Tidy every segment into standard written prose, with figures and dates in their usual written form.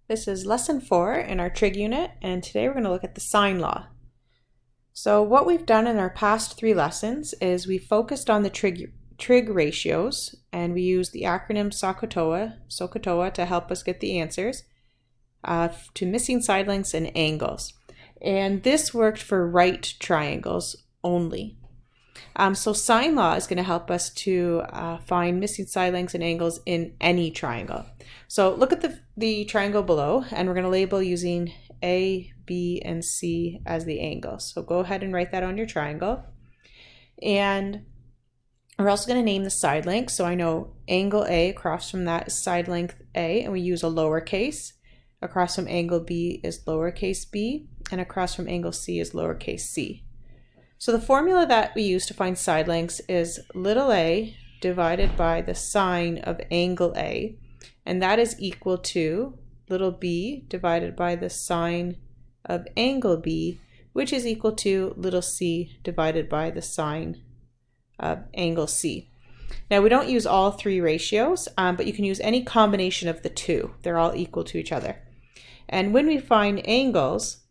This is lesson 4 in our trig unit, and today we're going to look at the sine law. So what we've done in our past 3 lessons is we focused on the trig ratios, and we used the acronym SOHCAHTOA to help us get the answers to missing side lengths and angles. And this worked for right triangles only. So sine law is going to help us to find missing side lengths and angles in any triangle. So look at the triangle below, and we're going to label using A, B, and C as the angles. So go ahead and write that on your triangle. And we're also going to name the side length. So I know angle A across from that is side length A, and we use a lowercase. Across from angle B is lowercase b, and across from angle C is lowercase c. So the formula that we use to find side lengths is little a divided by the sine of angle A, and that is equal to little b divided by the sine of angle B, which is equal to little c divided by the sine of angle C. Now we don't use all 3 ratios, but you can use any combination of the 2. They're all equal to each other. And when we find angles,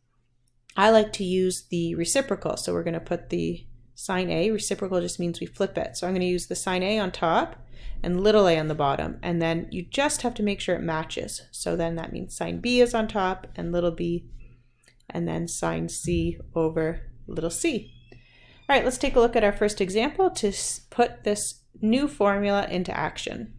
I like to use the reciprocal. So we're going to put the sine A. Reciprocal just means we flip it. So I'm going to use the sine A on top and little a on the bottom. And then you just have to make sure it matches. So then that means sine B is on top and little b, and then sine C over little c. All right, let's take a look at our first example to put this new formula into action.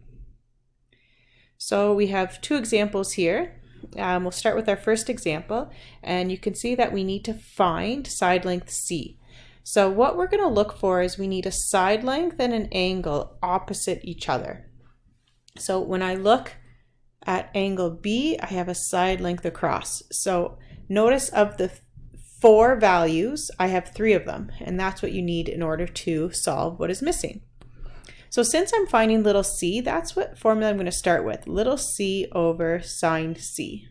So we have 2 examples here. We'll start with our first example, and you can see that we need to find side length C. So what we're going to look for is we need a side length and an angle opposite each other. So when I look at angle B, I have a side length across. So notice of the 4 values, I have 3 of them, and that's what you need in order to solve what is missing. So since I'm finding little c, that's what formula I'm going to start with, little c over sine C.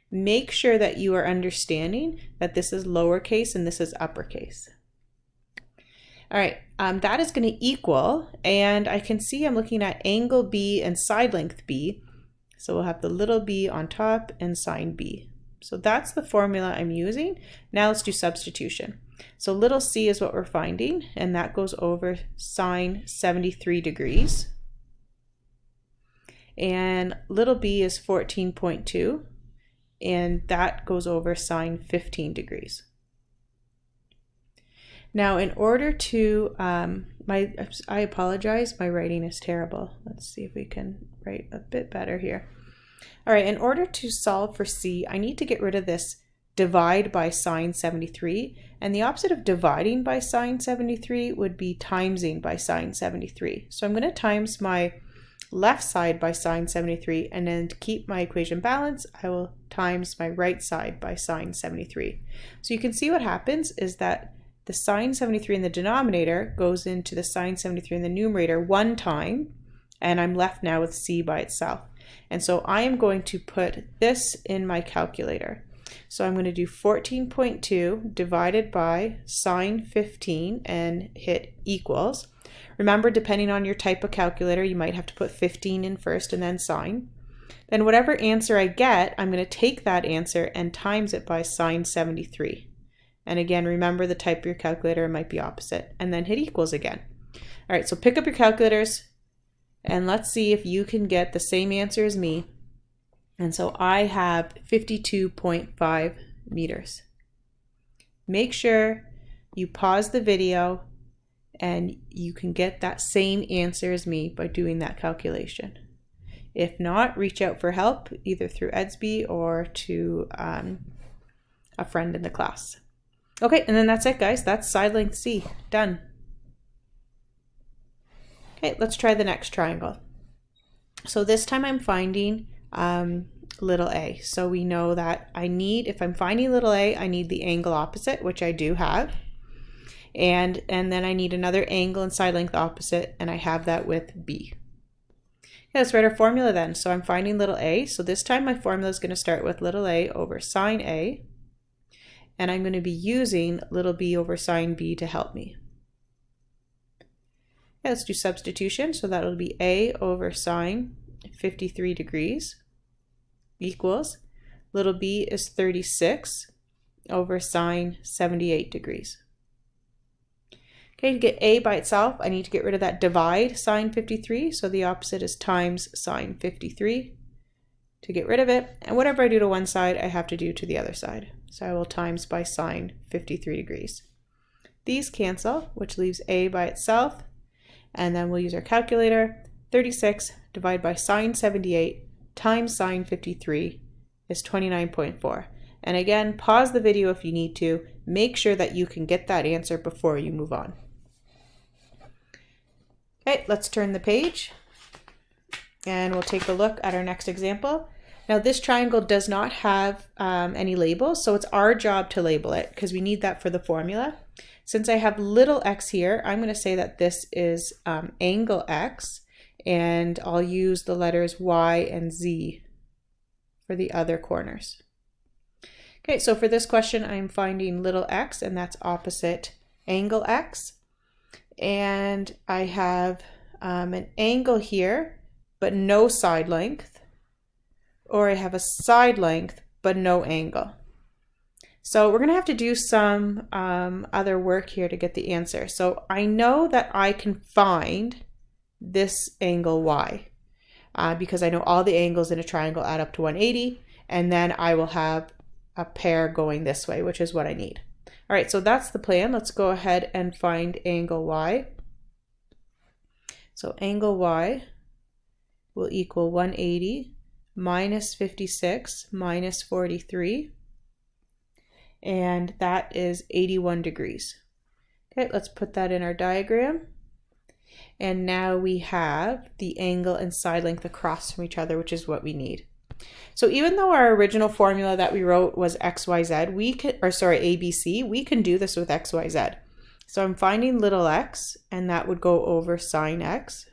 Make sure that you are understanding that this is lowercase and this is uppercase. All right, that is going to equal, and I can see I'm looking at angle B and side length B. So we'll have the little b on top and sine B. So that's the formula I'm using. Now let's do substitution. So little c is what we're finding, and that goes over sine 73 degrees. And little b is 14.2, and that goes over sine 15 degrees. Now in order to, I apologize, my writing is terrible. Let's see if we can write a bit better here. All right, in order to solve for c, I need to get rid of this divide by sine 73, and the opposite of dividing by sine 73 would be timesing by sine 73. So I'm going to times my left side by sine 73, and then to keep my equation balanced, I will times my right side by sine 73. So you can see what happens is that the sine 73 in the denominator goes into the sine 73 in the numerator 1 time, and I'm left now with c by itself. And so I am going to put this in my calculator. So I'm going to do 14.2 divided by sine 15 and hit equals. Remember, depending on your type of calculator, you might have to put 15 in first and then sine. Then whatever answer I get, I'm going to take that answer and times it by sine 73. And again, remember the type of your calculator might be opposite, and then hit equals again. All right, so pick up your calculators and let's see if you can get the same answer as me. And so I have 52.5 meters. Make sure you pause the video and you can get that same answer as me by doing that calculation. If not, reach out for help either through Edsby or to a friend in the class. Okay, and then that's it, guys. That's side length C. Done. Okay, let's try the next triangle. So this time I'm finding little a. So we know that if I'm finding little a, I need the angle opposite, which I do have. And then I need another angle and side length opposite, and I have that with B. Okay, let's write our formula then. So I'm finding little a. So this time my formula is going to start with little a over sine A. And I'm going to be using little b over sine B to help me. Okay, let's do substitution. So that'll be a over sine 53 degrees. equals little b is 36 over sine 78 degrees. Okay, to get a by itself, I need to get rid of that divide sine 53, so the opposite is times sine 53 to get rid of it, and whatever I do to one side, I have to do to the other side. So I will times by sine 53 degrees. These cancel, which leaves a by itself, and then we'll use our calculator. 36 divided by sine 78 times sine 53 is 29.4. And again, pause the video if you need to. Make sure that you can get that answer before you move on. Okay, let's turn the page and we'll take a look at our next example. Now this triangle does not have any labels, so it's our job to label it because we need that for the formula. Since I have little x here, I'm going to say that this is angle x, and I'll use the letters y and z for the other corners. Okay, so for this question, I'm finding little x, and that's opposite angle x. And I have an angle here, but no side length, or I have a side length, but no angle. So we're going to have to do some other work here to get the answer. So I know that I can find this angle y because I know all the angles in a triangle add up to 180, and then I will have a pair going this way, which is what I need. All right, so that's the plan. Let's go ahead and find angle y. So angle y will equal 180 minus 56 minus 43, and that is 81 degrees. Okay, let's put that in our diagram. And now we have the angle and side length across from each other, which is what we need. So even though our original formula that we wrote was XYZ, we can, or sorry, ABC, we can do this with XYZ. So I'm finding little x, and that would go over sine x.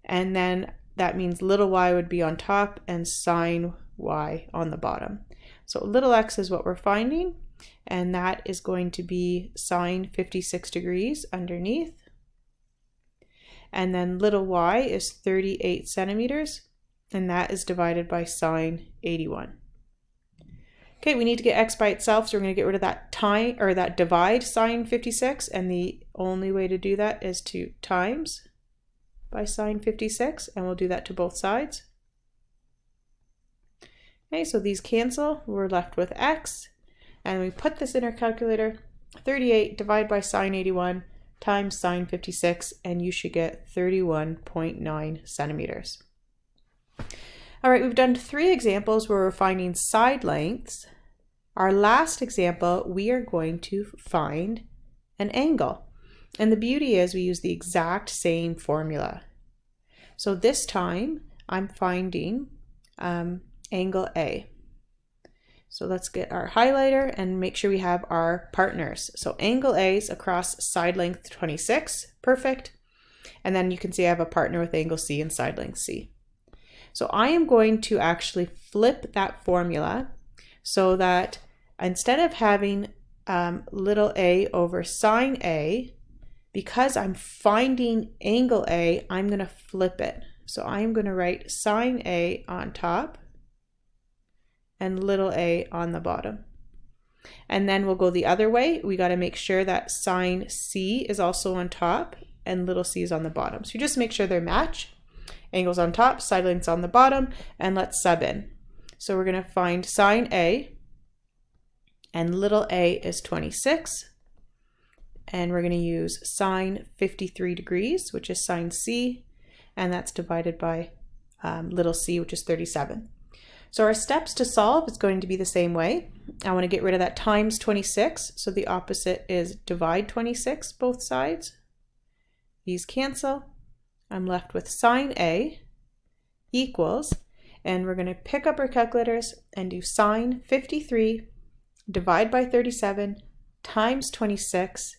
And then that means little y would be on top and sine y on the bottom. So little x is what we're finding, and that is going to be sine 56 degrees underneath. And then little y is 38 centimeters, and that is divided by sine 81. Okay, we need to get x by itself, so we're going to get rid of that that divide sine 56, and the only way to do that is to times by sine 56, and we'll do that to both sides. Okay, so these cancel. We're left with x, and we put this in our calculator. 38 divided by sine 81 times sine 56, and you should get 31.9 centimeters. All right, we've done 3 examples where we're finding side lengths. Our last example, we are going to find an angle. And the beauty is we use the exact same formula. So this time I'm finding angle A. So let's get our highlighter and make sure we have our partners. So angle A is across side length 26, perfect. And then you can see I have a partner with angle C and side length C. So I am going to actually flip that formula so that instead of having little a over sine A, because I'm finding angle A, I'm going to flip it. So I'm going to write sine A on top and little a on the bottom. And then we'll go the other way. We got to make sure that sine C is also on top and little c is on the bottom. So you just make sure they match. Angles on top, side lengths on the bottom, and let's sub in. So we're going to find sine A, and little a is 26, and we're going to use sine 53 degrees, which is sine C, and that's divided by little c, which is 37. So our steps to solve is going to be the same way. I want to get rid of that times 26, so the opposite is divide 26 both sides. These cancel. I'm left with sine A equals, and we're going to pick up our calculators and do sine 53 divide by 37 times 26.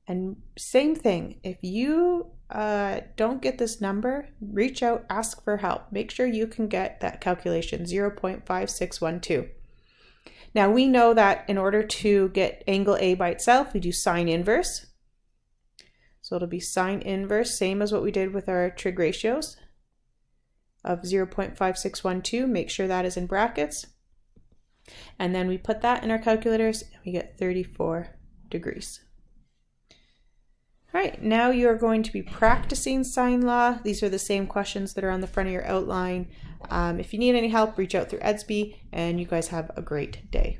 And same thing, if you don't get this number, reach out, ask for help. Make sure you can get that calculation, 0.5612. Now we know that in order to get angle A by itself, we do sine inverse. So it'll be sine inverse, same as what we did with our trig ratios. of 0.5612. Make sure that is in brackets. And then we put that in our calculators and we get 34 degrees. All right, now you're going to be practicing sine law. These are the same questions that are on the front of your outline. If you need any help, reach out through Edsby, and you guys have a great day.